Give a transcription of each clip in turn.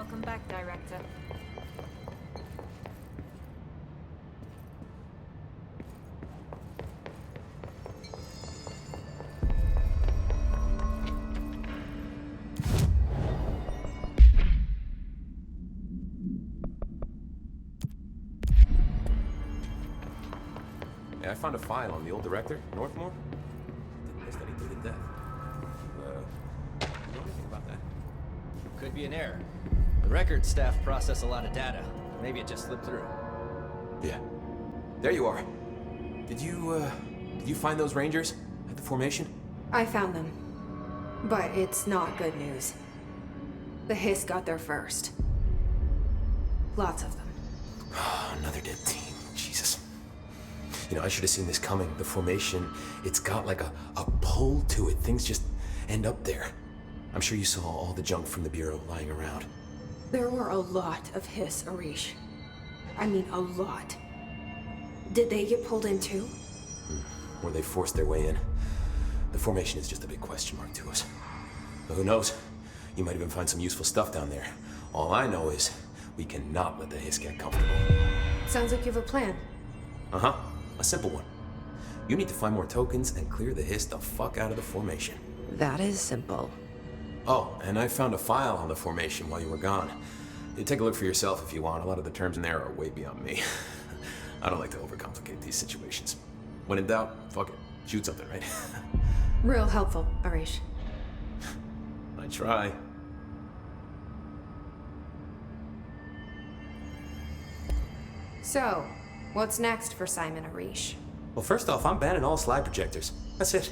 Welcome back, Director. Yeah, I found a file on the old director, Northmore. Didn't list any date of death. You know anything about that? Could be an error. The record staff process a lot of data. Maybe it just slipped through. Yeah. There you are. Did you find those Rangers at the formation? I found them. But it's not good news. The Hiss got there first. Lots of them. Another dead team. Jesus. You know, I should have seen this coming. The formation, it's got like a pull to it. Things just end up there. I'm sure you saw all the junk from the Bureau lying around. There were a lot of Hiss, Arish. I mean, a lot. Did they get pulled in too? Or they forced their way in. The formation is just a big question mark to us. But who knows? You might even find some useful stuff down there. All I know is we cannot let the Hiss get comfortable. Sounds like you have a plan. Uh-huh. A simple one. You need to find more tokens and clear the Hiss the fuck out of the formation. That is simple. Oh, and I found a file on the formation while you were gone. You take a look for yourself if you want. A lot of the terms in there are way beyond me. I don't like to overcomplicate these situations. When in doubt, fuck it. Shoot something, right? Real helpful, Arish. I try. So, what's next for Simon Arish? Well, first off, I'm banning all slide projectors. That's it.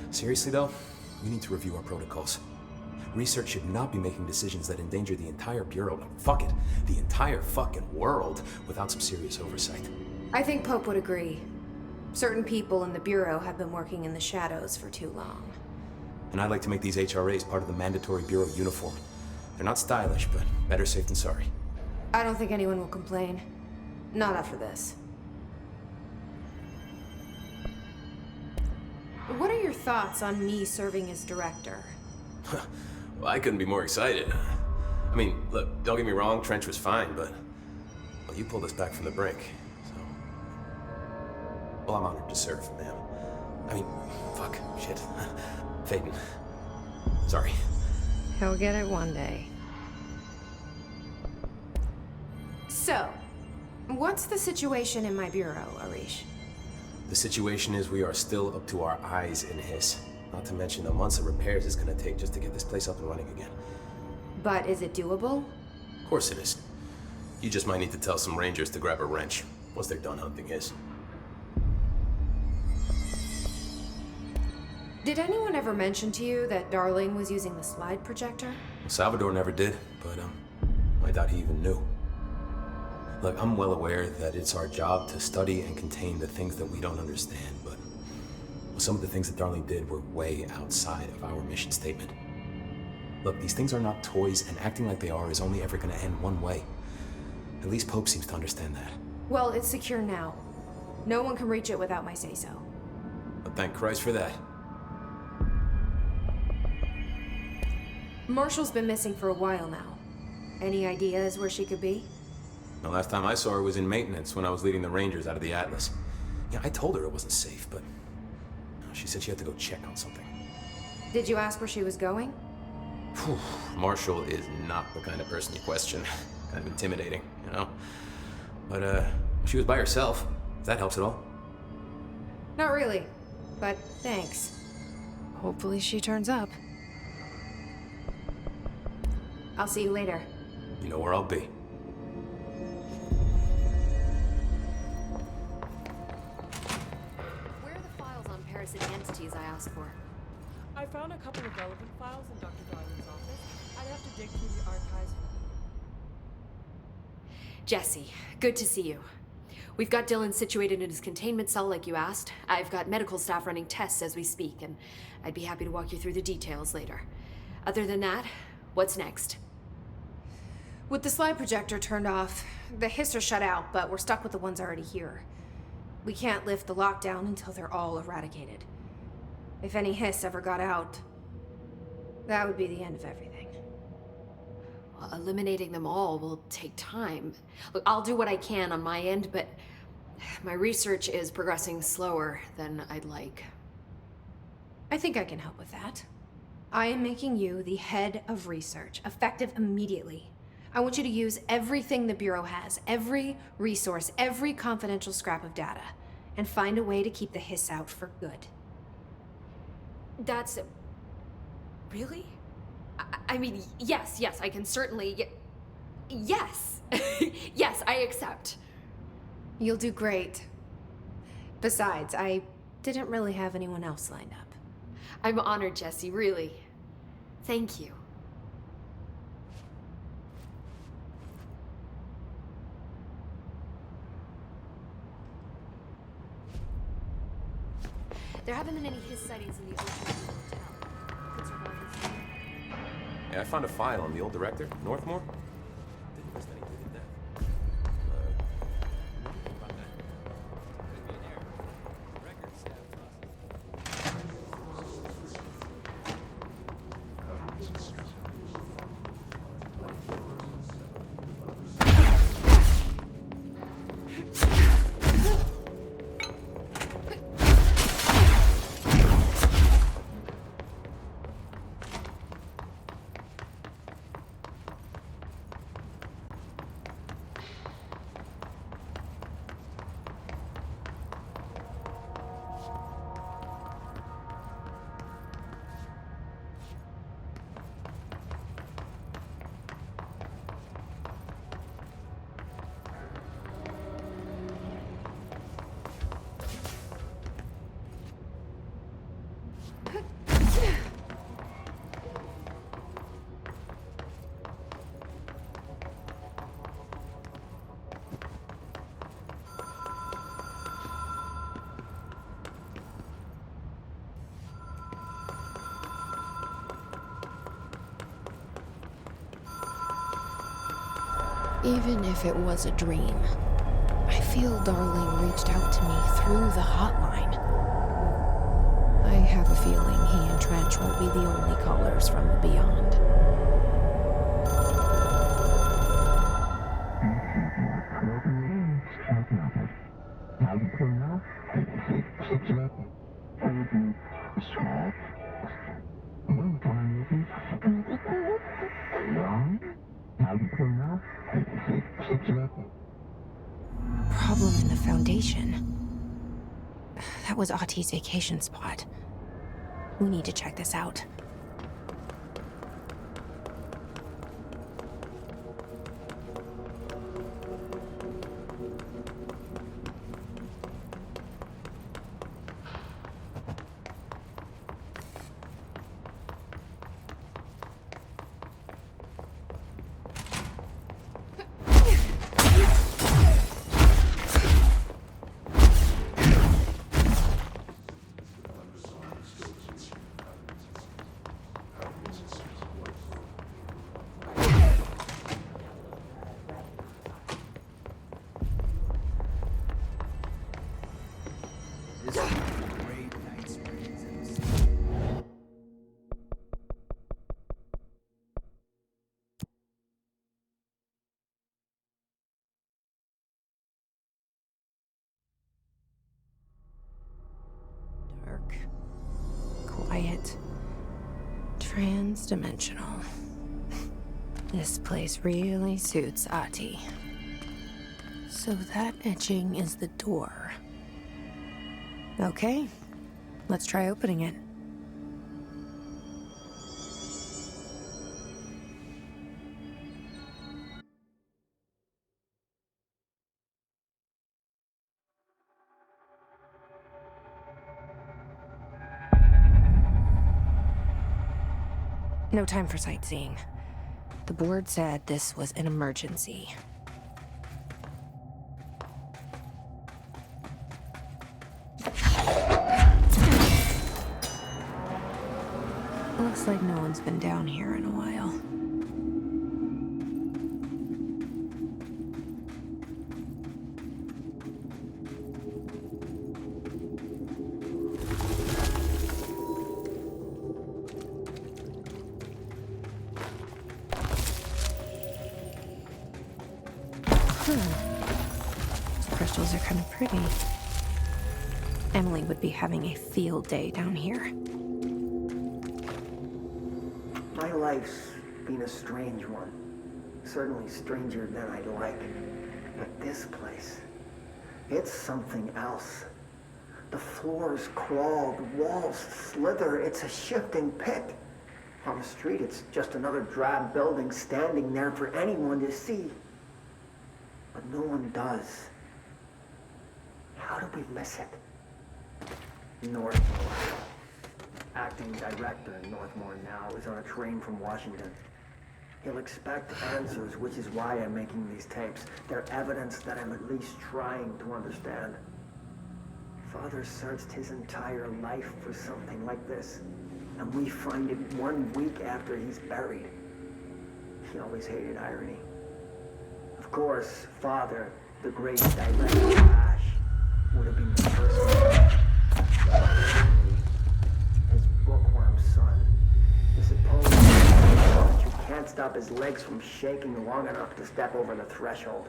Seriously, though, we need to review our protocols. Research should not be making decisions that endanger the entire Bureau, no, fuck it, the entire fucking world, without some serious oversight. I think Pope would agree. Certain people in the Bureau have been working in the shadows for too long. And I'd like to make these HRAs part of the mandatory Bureau uniform. They're not stylish, but better safe than sorry. I don't think anyone will complain. Not after this. What are your thoughts on me serving as director? Well, I couldn't be more excited. I mean, look, don't get me wrong, Trench was fine, but... well, you pulled us back from the brink, so... well, I'm honored to serve, ma'am. I mean, fuck, shit. Phaeton. Sorry. He'll get it one day. So, what's the situation in my bureau, Arish? The situation is we are still up to our eyes in Hiss. Not to mention the months of repairs it's gonna take just to get this place up and running again. But is it doable? Of course it is. You just might need to tell some Rangers to grab a wrench once they're done hunting Hiss. Did anyone ever mention to you that Darling was using the slide projector? Salvador never did, but I doubt he even knew. Look, I'm well aware that it's our job to study and contain the things that we don't understand, but some of the things that Darling did were way outside of our mission statement. Look, these things are not toys, and acting like they are is only ever gonna end one way. At least Pope seems to understand that. Well, it's secure now. No one can reach it without my say-so. But thank Christ for that. Marshall's been missing for a while now. Any ideas where she could be? The last time I saw her was in maintenance when I was leading the Rangers out of the Atlas. Yeah, I told her it wasn't safe, but she said she had to go check on something. Did you ask where she was going? Whew, Marshall is not the kind of person you question. Kind of intimidating, you know? But, she was by herself, if that helps at all. Not really, but thanks. Hopefully she turns up. I'll see you later. You know where I'll be. Where are the files on parasitic entities I asked for? I found a couple of relevant files in Dr. Darling's office. I'd have to dig through the archives. Jesse, good to see you. We've got Dylan situated in his containment cell like you asked. I've got medical staff running tests as we speak, and I'd be happy to walk you through the details later. Other than that, what's next? With the slide projector turned off, the Hiss are shut out, but we're stuck with the ones already here. We can't lift the lockdown until they're all eradicated. If any Hiss ever got out, that would be the end of everything. Eliminating them all will take time. Look, I'll do what I can on my end, but my research is progressing slower than I'd like. I think I can help with that. I am making you the head of research, effective immediately. I want you to use everything the Bureau has, every resource, every confidential scrap of data, and find a way to keep the hiss out for good. That's... really? I mean, yes, I can certainly... Yes! Yes, I accept. You'll do great. Besides, I didn't really have anyone else lined up. I'm honored, Jesse, really. Thank you. There haven't been any hiss sightings in the ocean hotel. Could survivors... Yeah, I found a file on the old director, Northmore. Didn't list any to death. About that. Could be an error. The record staff process. Even if it was a dream, I feel Darling reached out to me through the hotline. I have a feeling he and Trench won't be the only callers from the beyond. Problem in the Foundation. That was Auti's vacation spot. We need to check this out. Dark, quiet, trans-dimensional. This place really suits Ahti. So that etching is the door. Okay, let's try opening it. No time for sightseeing. The board said this was an emergency. Looks like no one's been down here in a while. These crystals are kind of pretty. Emily would be having a field day down here. My life's been a strange one. Certainly stranger than I'd like. But this place, it's something else. The floors crawl, the walls slither. It's a shifting pit. On the street, it's just another drab building standing there for anyone to see. But no one does. How do we miss it? Northmore. Acting director in Northmore now is on a train from Washington. He'll expect answers, which is why I'm making these tapes. They're evidence that I'm at least trying to understand. Father searched his entire life for something like this, and we find it 1 week after he's buried. He always hated irony. Of course, Father, the great director Ash, would have been the first one. His bookworm son. The supposed judge who can't stop his legs from shaking long enough to step over the threshold.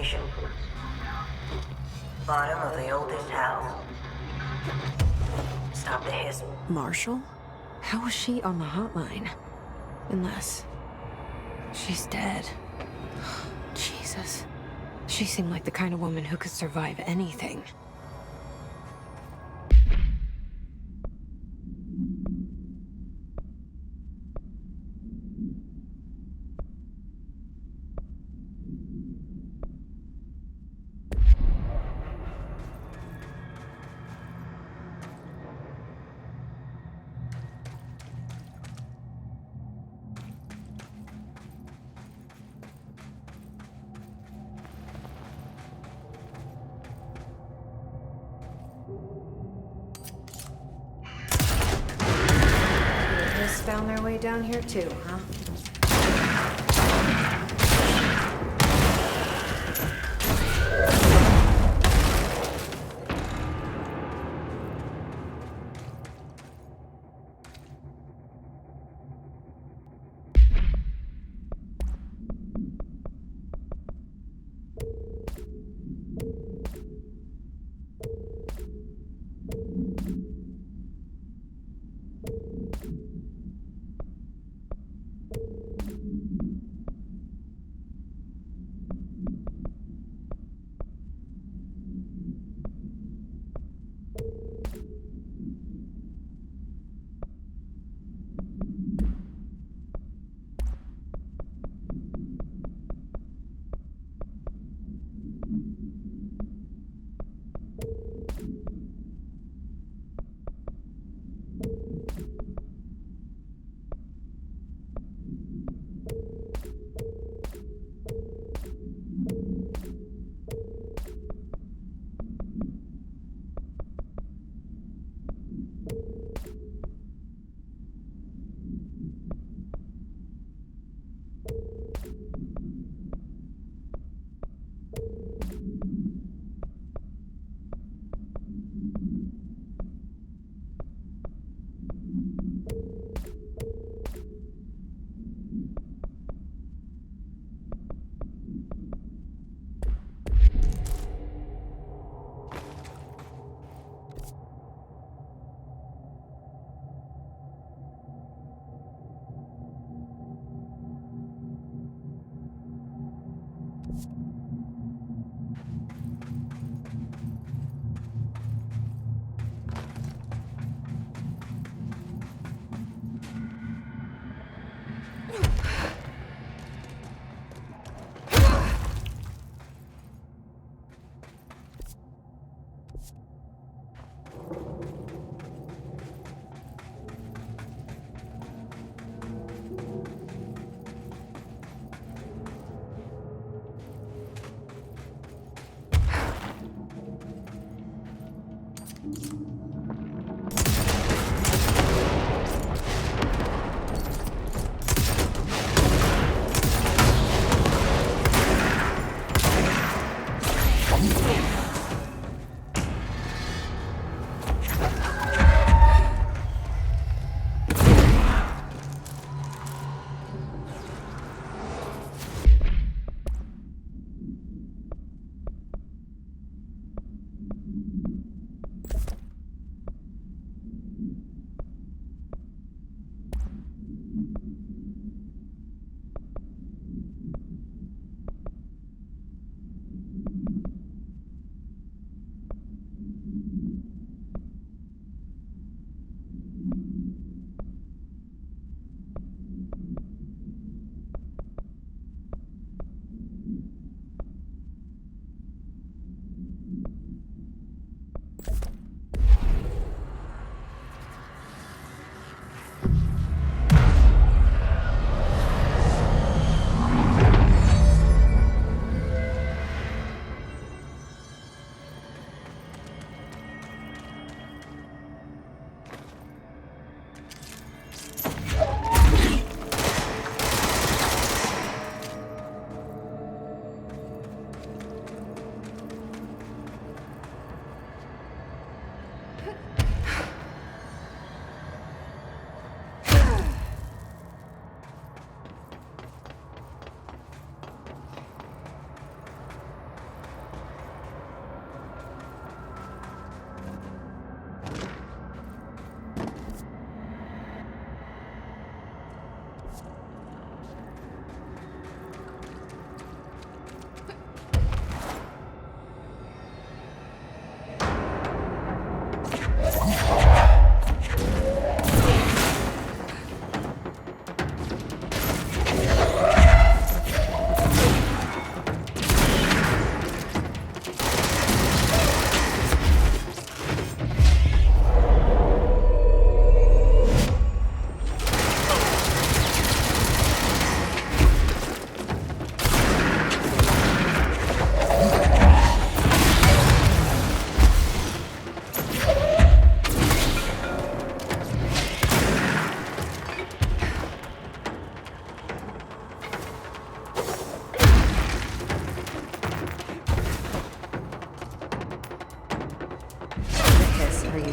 Foundation. Bottom of the oldest house. Stop the hiss. Marshall? How was she on the hotline? Unless she's dead. Jesus. She seemed like the kind of woman who could survive anything. Found their way down here too, huh?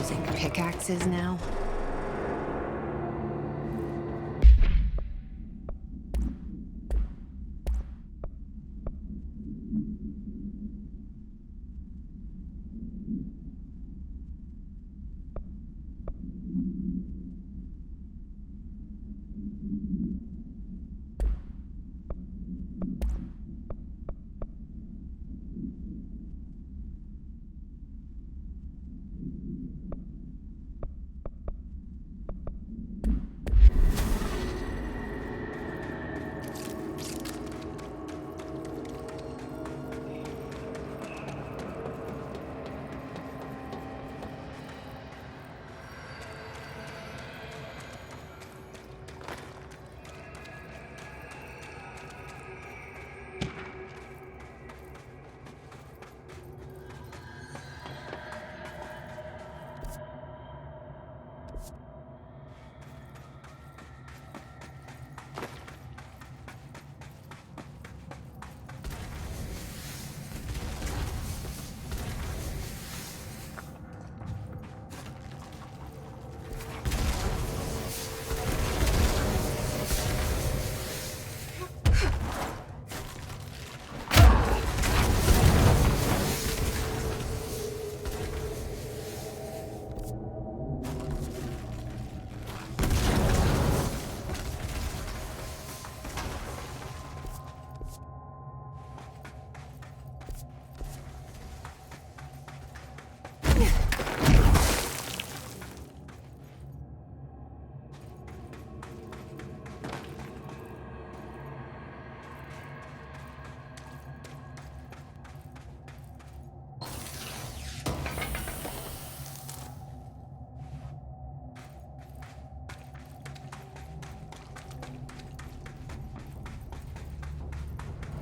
using pickaxes now?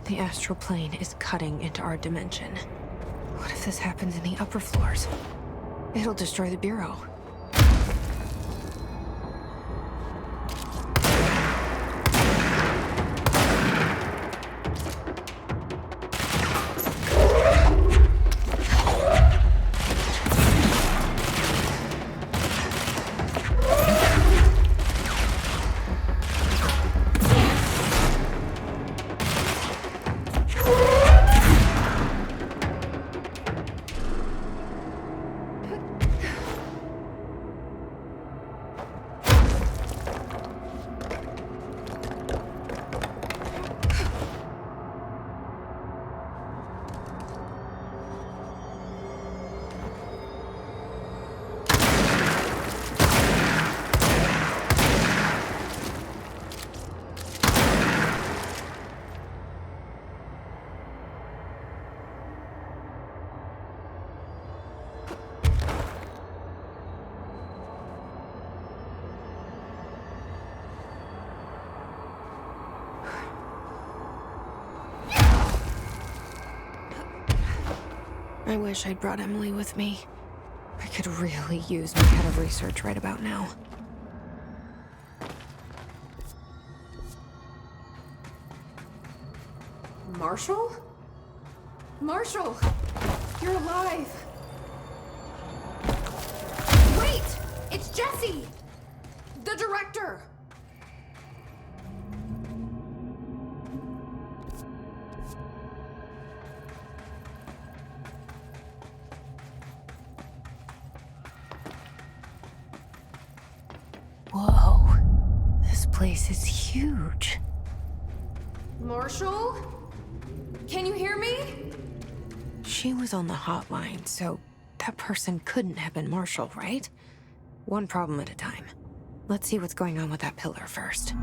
The astral plane is cutting into our dimension. What if this happens in the upper floors? It'll destroy the Bureau. I wish I'd brought Emily with me. I could really use my head of research right about now. Marshall? Marshall! You're alive! Wait! It's Jesse! The director! Whoa. This place is huge. Marshall? Can you hear me? She was on the hotline, so that person couldn't have been Marshall, right? One problem at a time. Let's see what's going on with that pillar first.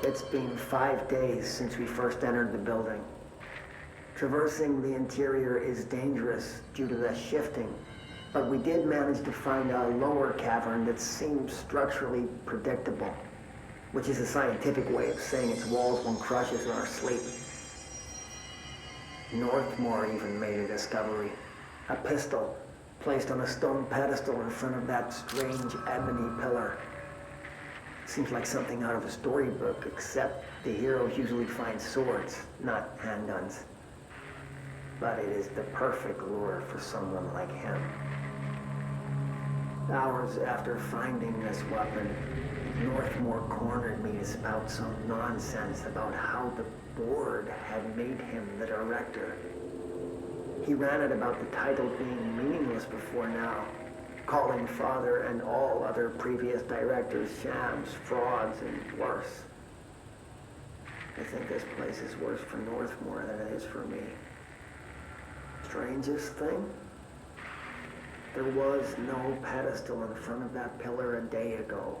It's been 5 days since we first entered the building. Traversing the interior is dangerous due to the shifting, But we did manage to find a lower cavern that seems structurally predictable, which is a scientific way of saying its walls won't crush us in our sleep. Northmore even made a discovery. A pistol placed on a stone pedestal in front of that strange ebony pillar. Seems like something out of a storybook, except the heroes usually find swords, not handguns. But it is the perfect lure for someone like him. Hours after finding this weapon, Northmore cornered me to spout some nonsense about how the board had made him the director. He ranted about the title being meaningless before now, calling Father and all other previous directors shams, frauds, and worse. I think this place is worse for Northmore than it is for me. Strangest thing? There was no pedestal in front of that pillar a day ago.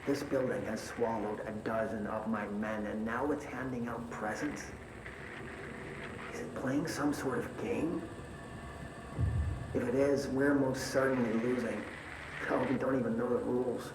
This building has swallowed a dozen of my men, and now it's handing out presents? Is it playing some sort of game? If it is, we're most certainly losing. Hell, we don't even know the rules.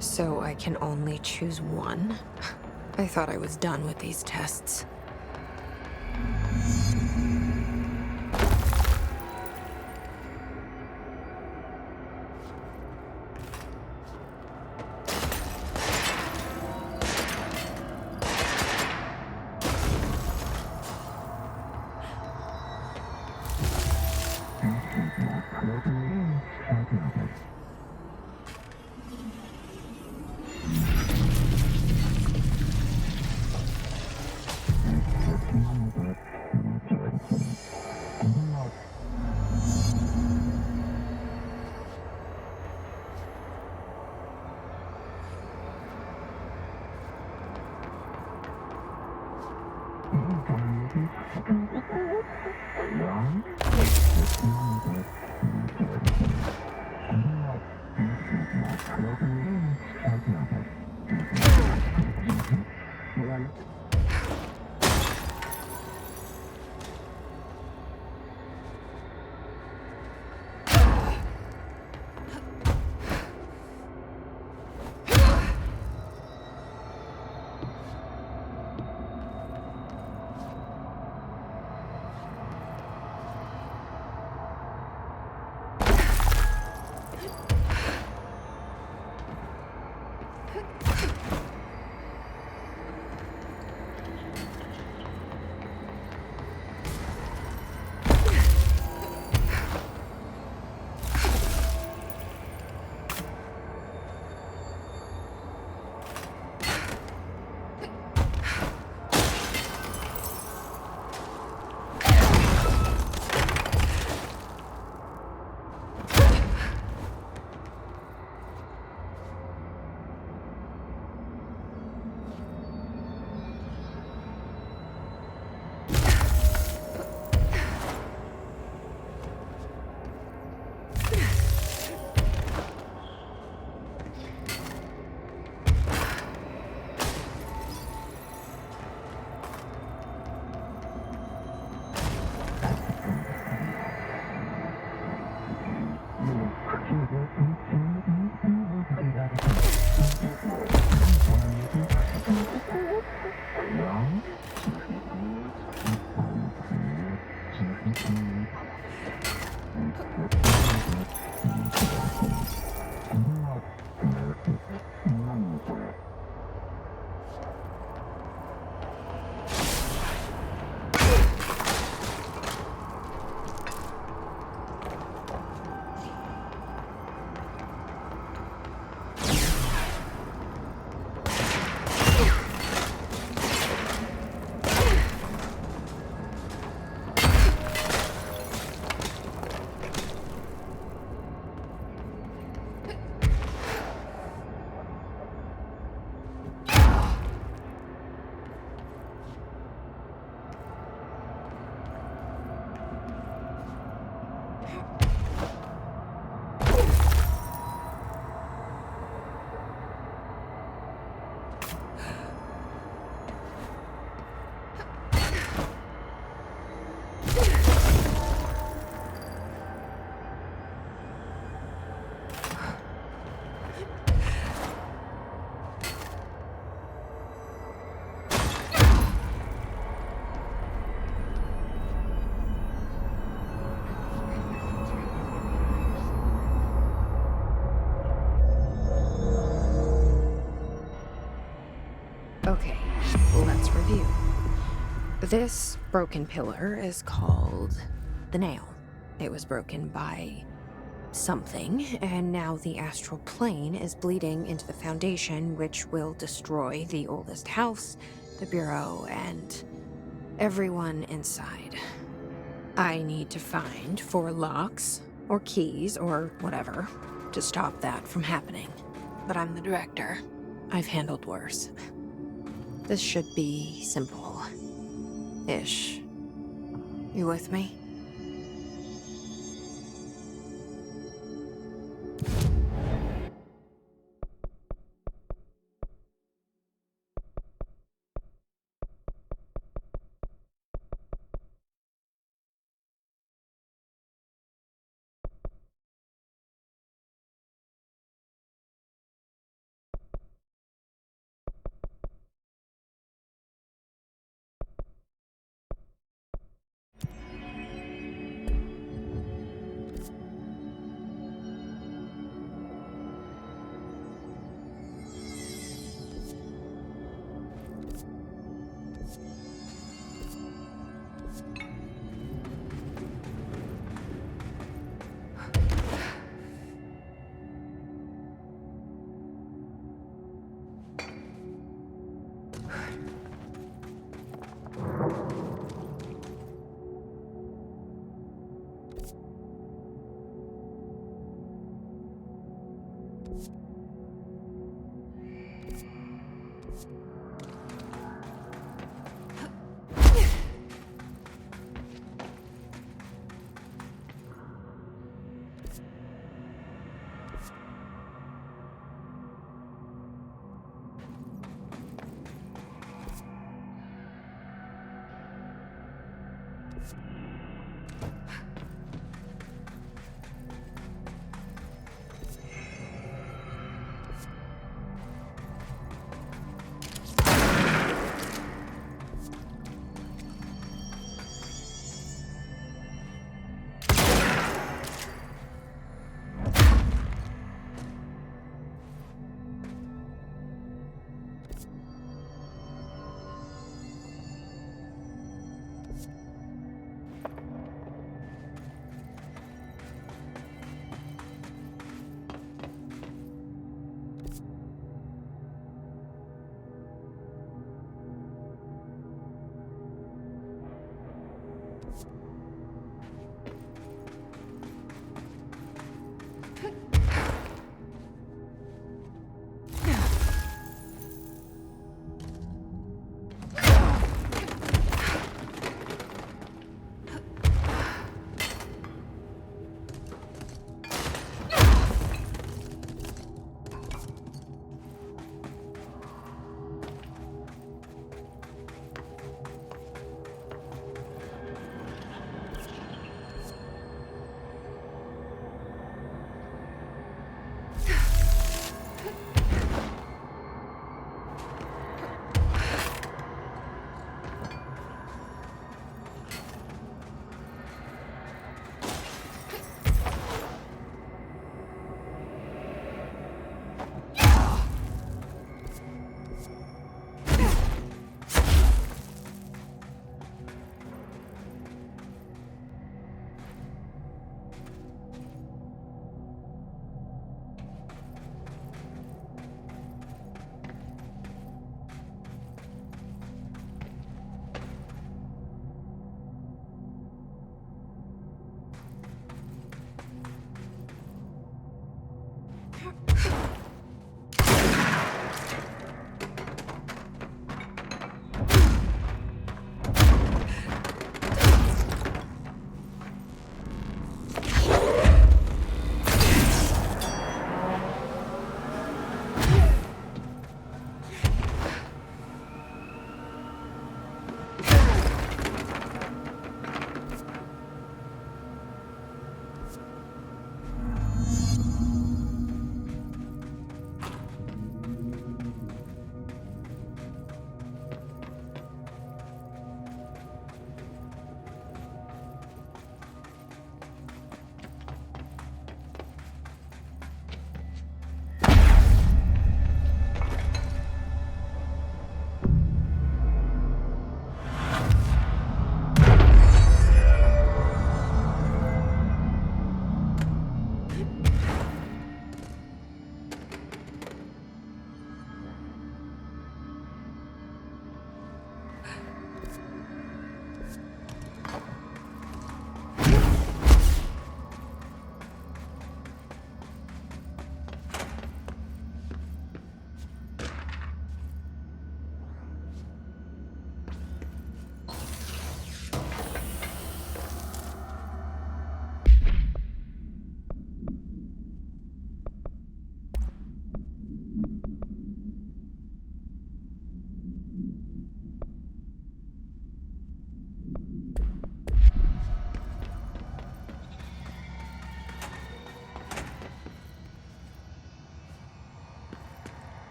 So I can only choose one? I thought I was done with these tests. Okay, let's review. This broken pillar is called the Nail. It was broken by something, and now the astral plane is bleeding into the foundation, which will destroy the oldest house, the Bureau, and everyone inside. I need to find 4 locks, or keys, or whatever, to stop that from happening. But I'm the director. I've handled worse. This should be simple-ish. You with me?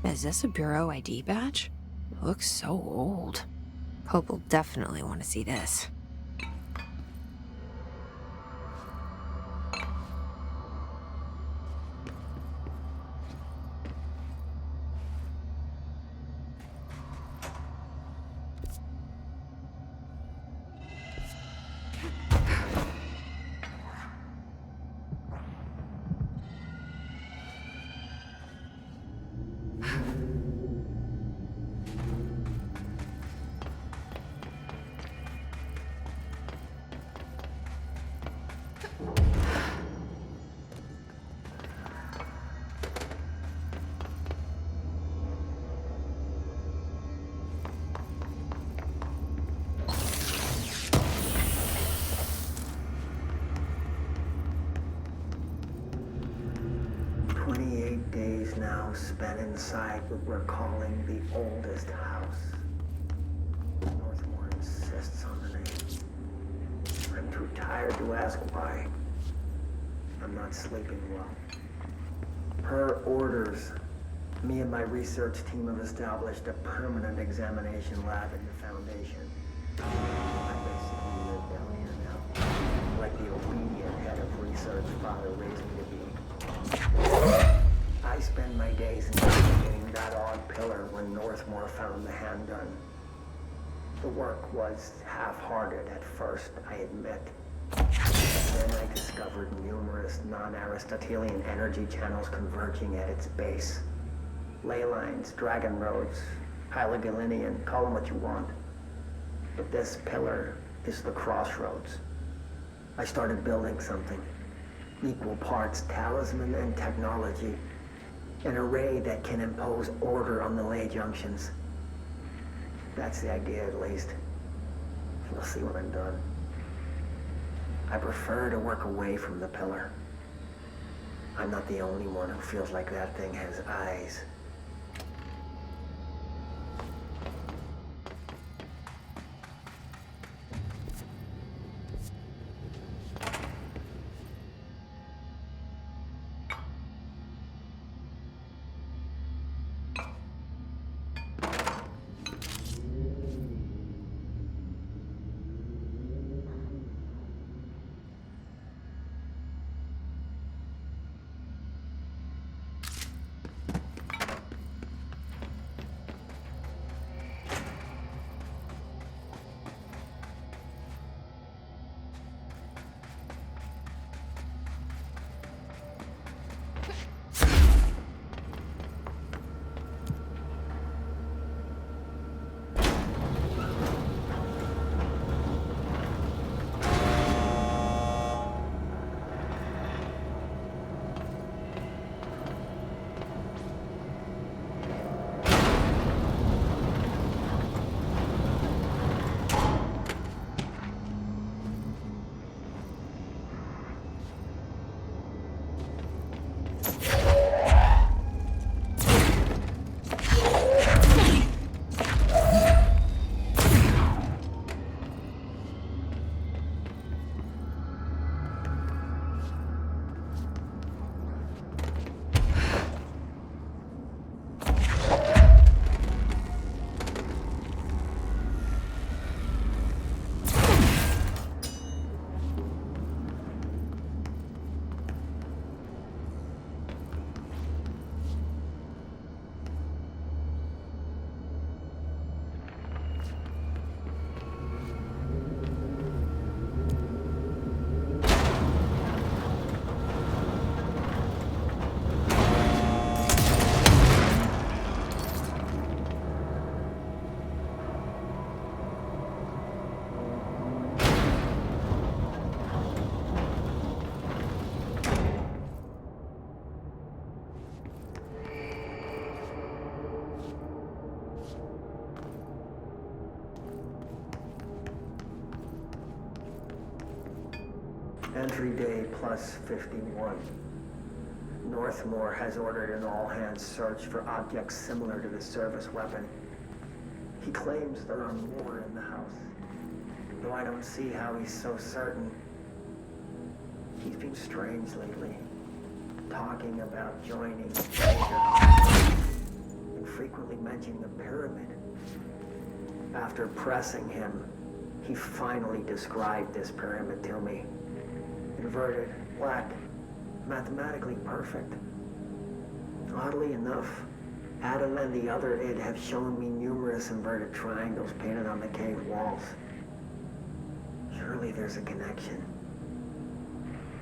Is this a Bureau ID badge? Looks so old. Hope will definitely want to see this. Now spent inside what we're calling the oldest house. Northmore insists on the name. I'm too tired to ask why. I'm not sleeping well. Per orders, me and my research team have established a permanent examination lab in the Foundation. I basically live down here now, like the obedient head of research Father raised me to be. I spend my days investigating that odd pillar when Northmore found the handgun. The work was half-hearted at first, I admit. Then I discovered numerous non-Aristotelian energy channels converging at its base. Ley lines, dragon roads, Hylogalinian, call them what you want. But this pillar is the crossroads. I started building something. Equal parts talisman and technology. An array that can impose order on the ley junctions. That's the idea, at least. We'll see when I'm done. I prefer to work away from the pillar. I'm not the only one who feels like that thing has eyes. Entry day plus 51. Northmore has ordered an all-hands search for objects similar to the service weapon. He claims there are more in the house, though I don't see how he's so certain. He's been strange lately, talking about joining later. frequently mentioning the pyramid. After pressing him, he finally described this pyramid to me. Inverted, black, mathematically perfect. Oddly enough, Adam and the other id have shown me numerous inverted triangles painted on the cave walls. Surely there's a connection,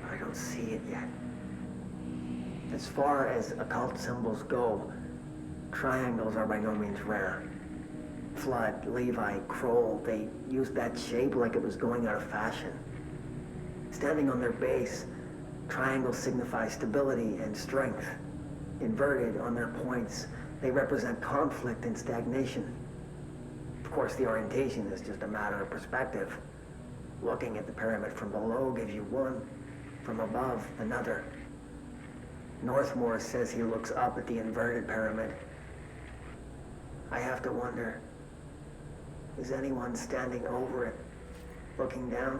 but I don't see it yet. As far as occult symbols go, triangles are by no means rare. Flood, Levi, Kroll, they used that shape like it was going out of fashion. Standing on their base, triangles signify stability and strength. Inverted on their points, they represent conflict and stagnation. Of course, the orientation is just a matter of perspective. Looking at the pyramid from below gives you one, from above, another. Northmore says he looks up at the inverted pyramid. I have to wonder, is anyone standing over it, looking down?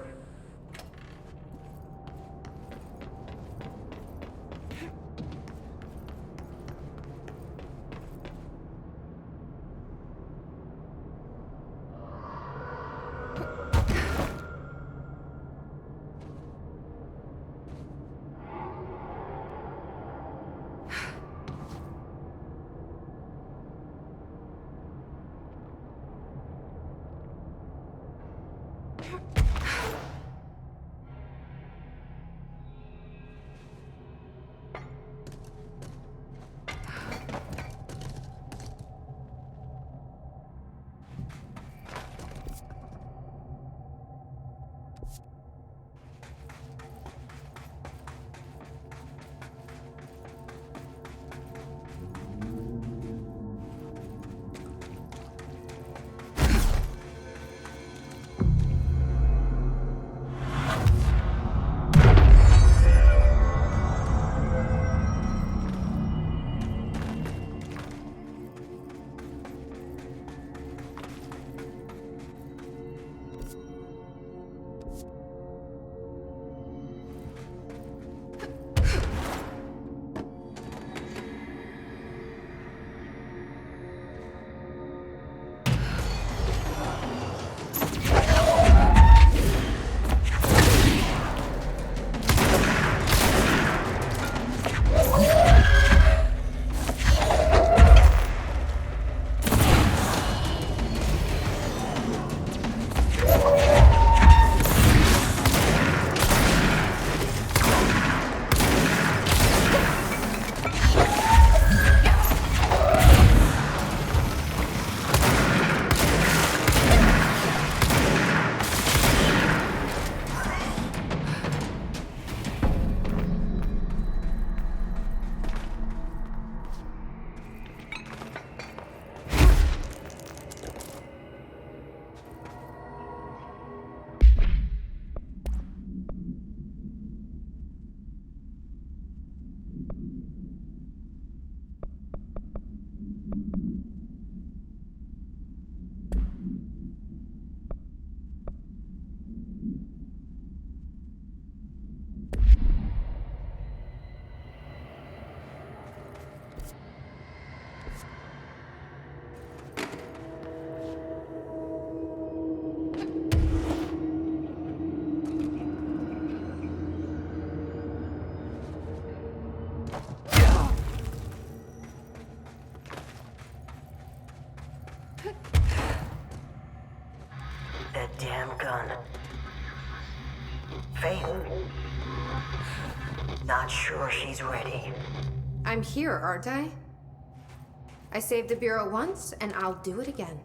That damn gun. Faith. Not sure she's ready. I'm here, aren't I? I saved the Bureau once, and I'll do it again.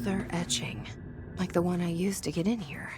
Another etching, like the one I used to get in here.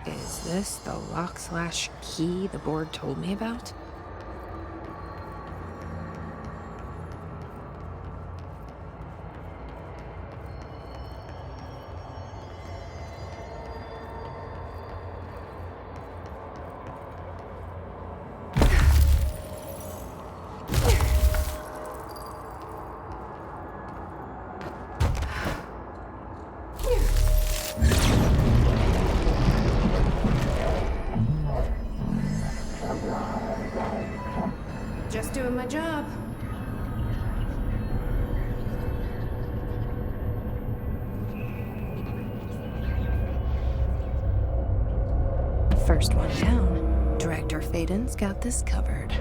Is this the lock/key the board told me about? Just doing my job. First one down. Director Faden's got this covered.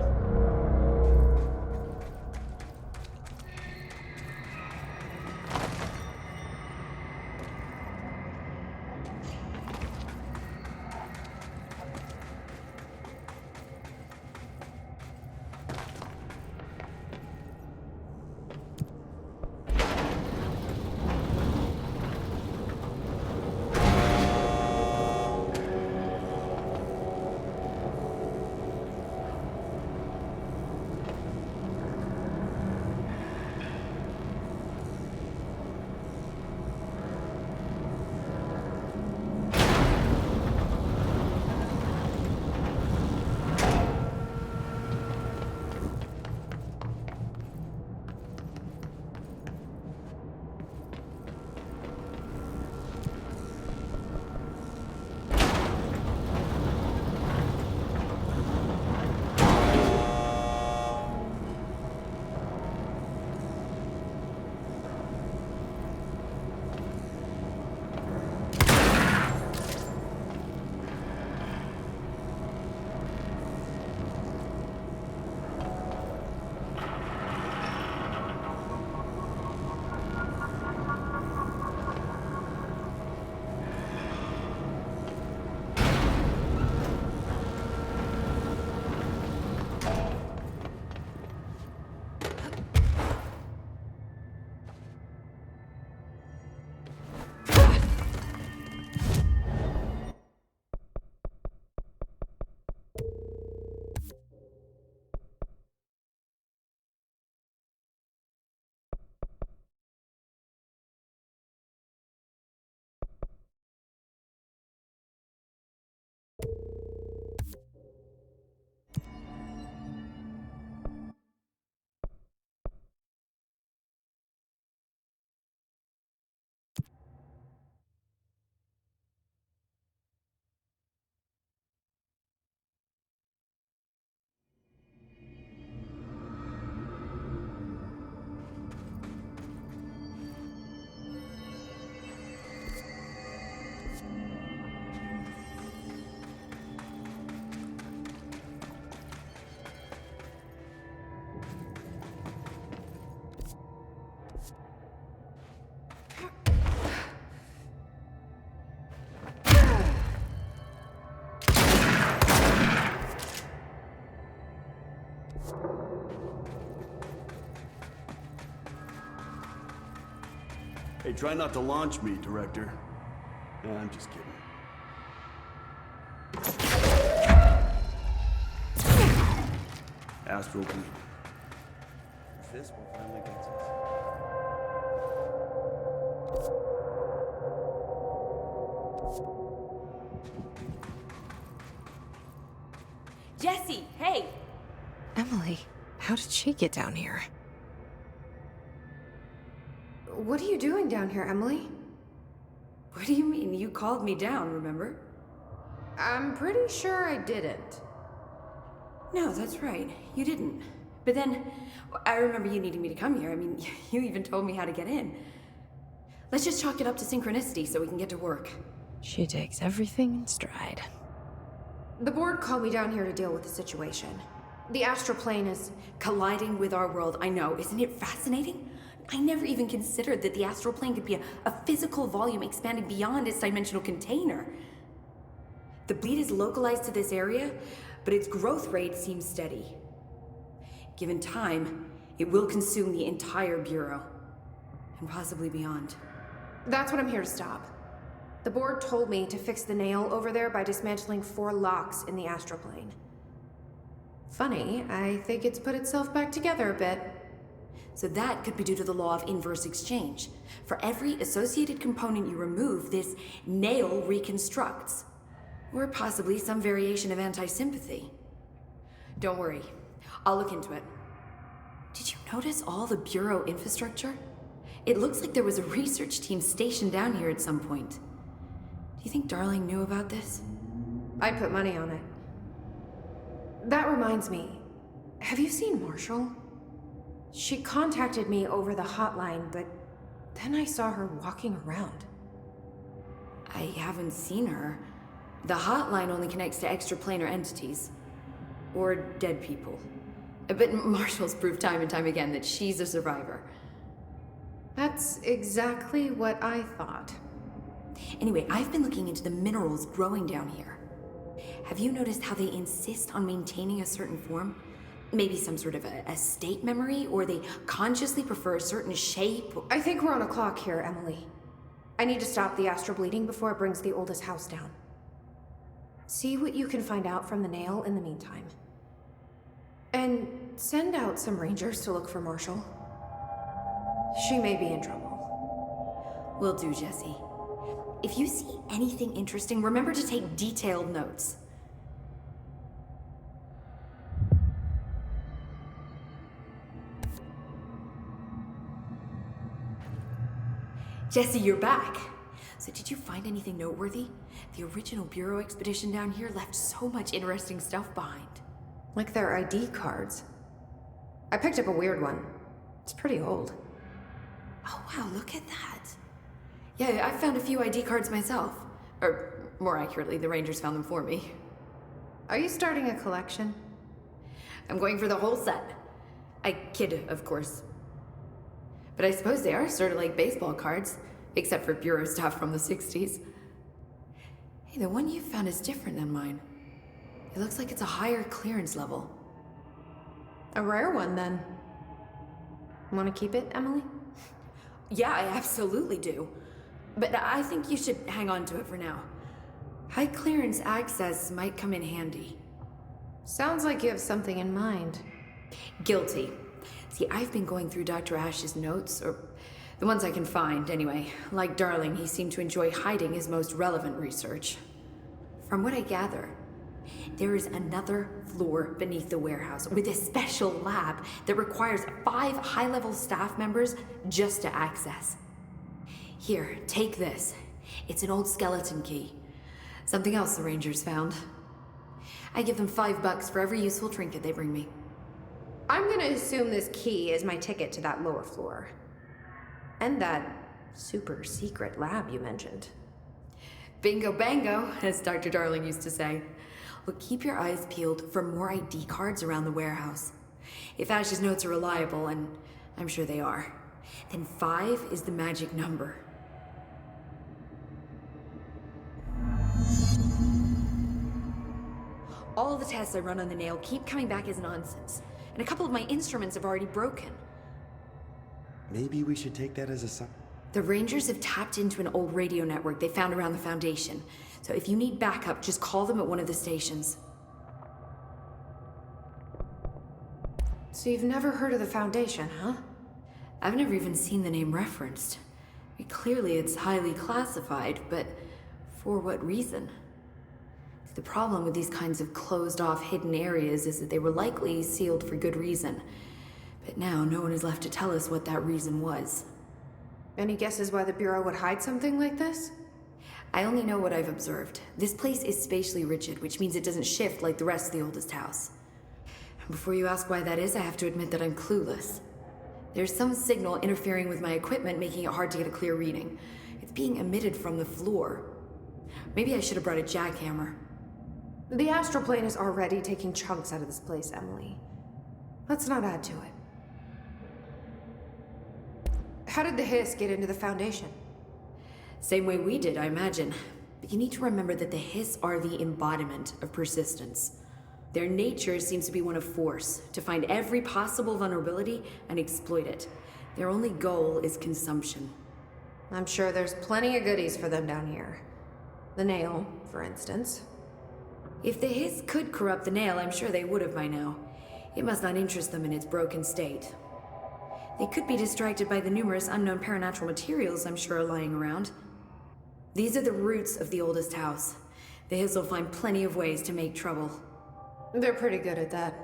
Hey, try not to launch me, Director. Nah, I'm just kidding. Astral bleed. This will finally get us. Jesse, hey! Emily, how did she get down here? What are you doing down here, Emily? What do you mean? You called me down, remember? I'm pretty sure I didn't. No, that's right. You didn't. But then, I remember you needing me to come here. I mean, you even told me how to get in. Let's just chalk it up to synchronicity so we can get to work. She takes everything in stride. The board called me down here to deal with the situation. The astral plane is Colliding with our world, I know. Isn't it fascinating? I never even considered that the astral plane could be a physical volume expanding beyond its dimensional container. The bleed is localized to this area, but its growth rate seems steady. Given time, it will consume the entire Bureau, and possibly beyond. That's what I'm here to stop. The board told me to fix the nail over there by dismantling 4 locks in the astral plane. Funny, I think it's put itself back together a bit. So that could be due to the law of inverse exchange. For every associated component you remove, this nail reconstructs. Or possibly some variation of anti-sympathy. Don't worry, I'll look into it. Did you notice all the Bureau infrastructure? It looks like there was a research team stationed down here at some point. Do you think Darling knew about this? I'd put money on it. That reminds me, have you seen Marshall? She contacted me over the hotline, but then I saw her walking around. I haven't seen her. The hotline only connects to extraplanar entities. Or dead people. But Marshall's proved time and time again that she's a survivor. That's exactly what I thought. Anyway, I've been looking into the minerals growing down here. Have you noticed how they insist on maintaining a certain form? Maybe some sort of a state memory, or they consciously prefer a certain shape? I think we're on a clock here, Emily. I need to stop the astral bleeding before it brings the oldest house down. See what you can find out from the nail in the meantime. And send out some rangers to look for Marshall. She may be in trouble. Will do, Jesse. If you see anything interesting, remember to take detailed notes. Jesse, you're back. So did you find anything noteworthy? The original Bureau expedition down here left so much interesting stuff behind. Like their ID cards. I picked up a weird one. It's pretty old. Oh wow, look at that. Yeah, I found a few ID cards myself. Or, more accurately, the Rangers found them for me. Are you starting a collection? I'm going for the whole set. I kid, of course. But I suppose they are sort of like baseball cards, except for Bureau stuff from the 60s. Hey, the one you found is different than mine. It looks like it's a higher clearance level. A rare one, then. Want to keep it, Emily? Yeah, I absolutely do. But I think you should hang on to it for now. High clearance access might come in handy. Sounds like you have something in mind. Guilty. See, I've been going through Dr. Ash's notes, or the ones I can find, anyway. Like Darling, he seemed to enjoy hiding his most relevant research. From what I gather, there is another floor beneath the warehouse with a special lab that requires 5 high-level staff members just to access. Here, take this. It's an old skeleton key. Something else the Rangers found. I give them $5 for every useful trinket they bring me. I'm gonna assume this key is my ticket to that lower floor. And that super secret lab you mentioned. Bingo bango, as Dr. Darling used to say. Well, keep your eyes peeled for more ID cards around the warehouse. If Ash's notes are reliable, and I'm sure they are, then 5 is the magic number. All the tests I run on the nail keep coming back as nonsense, and a couple of my instruments have already broken. Maybe we should take that as a sign. The Rangers have tapped into an old radio network they found around the Foundation. So if you need backup, just call them at one of the stations. So you've never heard of the Foundation, huh? I've never even seen the name referenced. Clearly it's highly classified, but for what reason? The problem with these kinds of closed-off hidden areas is that they were likely sealed for good reason. But now no one is left to tell us what that reason was. Any guesses why the Bureau would hide something like this? I only know what I've observed. This place is spatially rigid, which means it doesn't shift like the rest of the oldest house. Before you ask why that is, I have to admit that I'm clueless. There's some signal interfering with my equipment, making it hard to get a clear reading. It's being emitted from the floor. Maybe I should have brought a jackhammer. The astral plane is already taking chunks out of this place, Emily. Let's not add to it. How did the Hiss get into the Foundation? Same way we did, I imagine. But you need to remember that the Hiss are the embodiment of persistence. Their nature seems to be one of force, to find every possible vulnerability and exploit it. Their only goal is consumption. I'm sure there's plenty of goodies for them down here. The nail, for instance. If the Hiss could corrupt the nail, I'm sure they would have by now. It must not interest them in its broken state. They could be distracted by the numerous unknown paranatural materials I'm sure are lying around. These are the roots of the oldest house. The Hiss will find plenty of ways to make trouble. They're pretty good at that.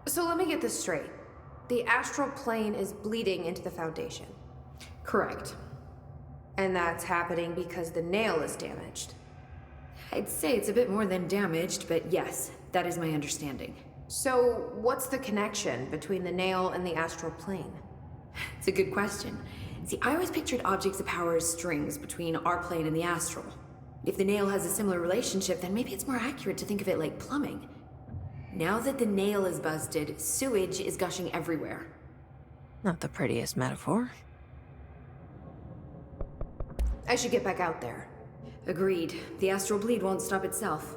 So let me get this straight. The astral plane is bleeding into the Foundation. Correct. And that's happening because the nail is damaged. I'd say it's a bit more than damaged, but yes, that is my understanding. So what's the connection between the nail and the astral plane? It's a good question. See, I always pictured objects of power as strings between our plane and the astral. If the nail has a similar relationship, then maybe it's more accurate to think of it like plumbing. Now that the nail is busted, sewage is gushing everywhere. Not the prettiest metaphor. I should get back out there. Agreed. The astral bleed won't stop itself.